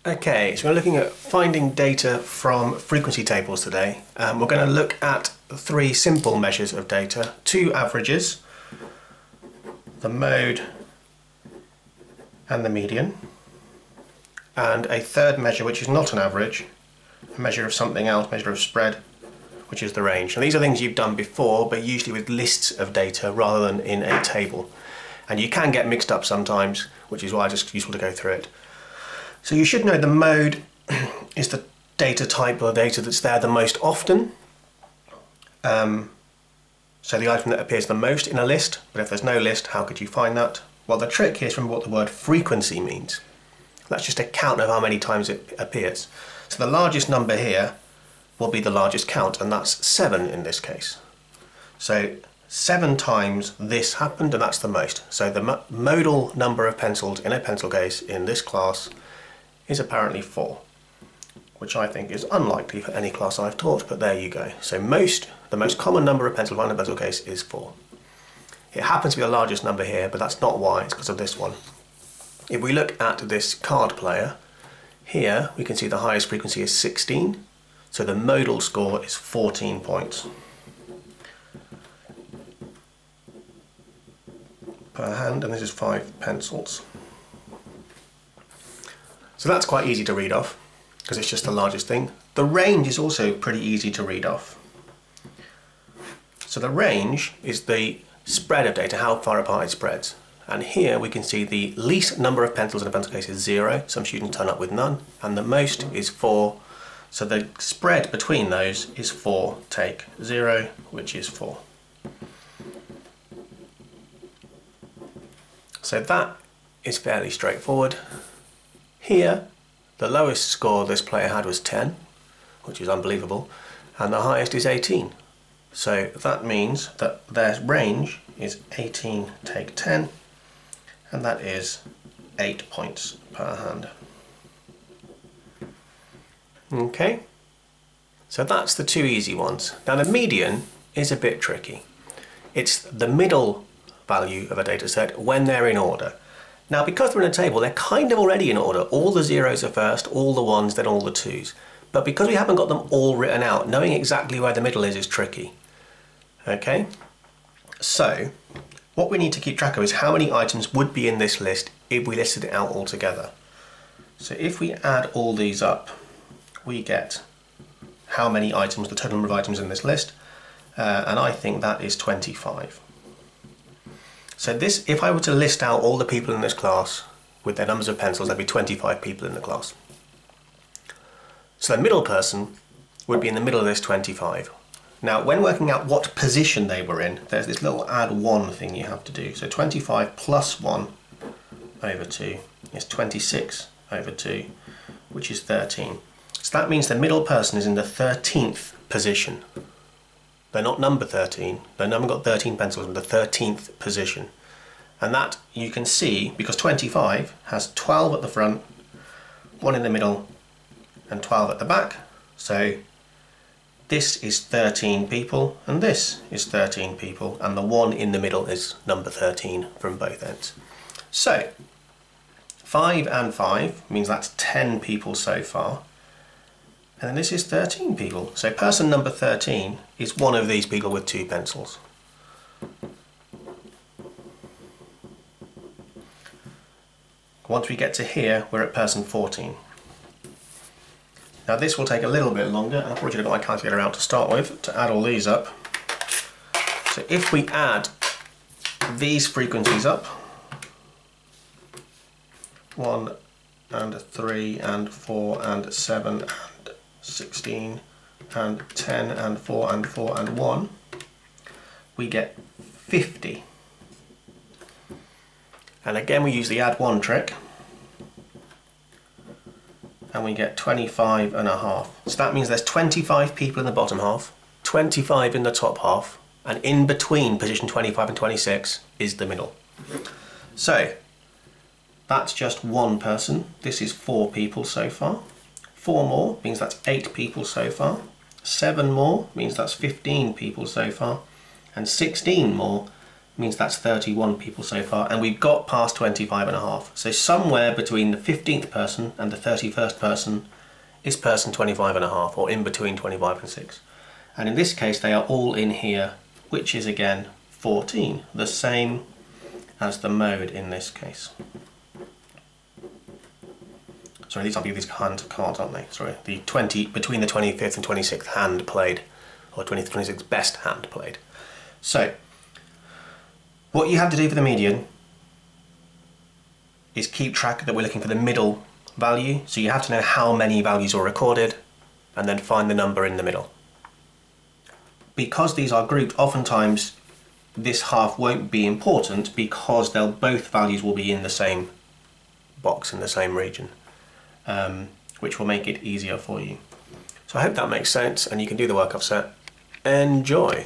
Okay, so we're looking at finding data from frequency tables today. We're going to look at three simple measures of data, two averages, the mode and the median, and a third measure which is not an average, a measure of something else, measure of spread, which is the range. And these are things you've done before, but usually with lists of data rather than in a table. And you can get mixed up sometimes, which is why it's just useful to go through it. So you should know the mode is the data type or data that's there the most often. So the item that appears the most in a list, but if there's no list, how could you find that? Well, the trick here is to remember what the word frequency means. That's just a count of how many times it appears. So the largest number here will be the largest count, and that's 7 in this case. So 7 times this happened, and that's the most. So the modal number of pencils in a pencil case in this class is apparently 4, which I think is unlikely for any class I've taught, but there you go. So the most common number of pencils in a pencil case is 4. It happens to be the largest number here, but that's not why, it's because of this one. If we look at this card player, here we can see the highest frequency is 16, so the modal score is 14 points per hand, and this is 5 pencils. So that's quite easy to read off, because it's just the largest thing. The range is also pretty easy to read off. So the range is the spread of data, how far apart it spreads. And here we can see the least number of pencils in a pencil case is 0, some students turn up with none, and the most is 4. So the spread between those is 4 take 0, which is 4. So that is fairly straightforward. Here, the lowest score this player had was 10, which is unbelievable, and the highest is 18. So that means that their range is 18 take 10, and that is 8 points per hand. Okay, so that's the two easy ones. Now the median is a bit tricky. It's the middle value of a data set when they're in order. Now because they're in a table, they're kind of already in order. All the zeros are first, all the ones, then all the twos. But because we haven't got them all written out, knowing exactly where the middle is tricky. Okay, so what we need to keep track of is how many items would be in this list if we listed it out all together. So if we add all these up, we get how many items, the total number of items in this list, and I think that is 25. So this, if I were to list out all the people in this class with their numbers of pencils, there'd be 25 people in the class. So the middle person would be in the middle of this 25. Now when working out what position they were in, there's this little add 1 thing you have to do. So 25 plus 1 over 2 is 26 over 2, which is 13. So that means the middle person is in the 13th position. They're not number 13, they haven't got 13 pencils in the 13th position. And that you can see because 25 has 12 at the front, 1 in the middle, and 12 at the back. So this is 13 people, and this is 13 people, and the 1 in the middle is number 13 from both ends. So 5 and 5 means that's 10 people so far. And then this is 13 people. So person number 13 is one of these people with 2 pencils. Once we get to here, we're at person 14. Now this will take a little bit longer, and I've already got my calculator out to start with to add all these up. So if we add these frequencies up, 1 and 3 and 4 and 7 and 16 and 10 and 4 and 4 and 1, we get 50. And again we use the add 1 trick, and we get 25 and a half. So that means there's 25 people in the bottom half, 25 in the top half, and in between position 25 and 26 is the middle. So that's just one person. This is 4 people so far. 4 more means that's 8 people so far. 7 more means that's 15 people so far. And 16 more means that's 31 people so far, and we've got past 25 and a half. So somewhere between the 15th person and the 31st person is person 25 and a half, or in between 25 and 6. And in this case they are all in here, which is again 14, the same as the mode in this case. Sorry, these hand cards, aren't they? Sorry, the 20 between the 25th and 26th hand played, or 20th 26th best hand played. So what you have to do for the median is keep track that we're looking for the middle value. So you have to know how many values are recorded and then find the number in the middle. Because these are grouped, oftentimes this half won't be important because both values will be in the same box in the same region, which will make it easier for you. So I hope that makes sense and you can do the work I've set. Enjoy!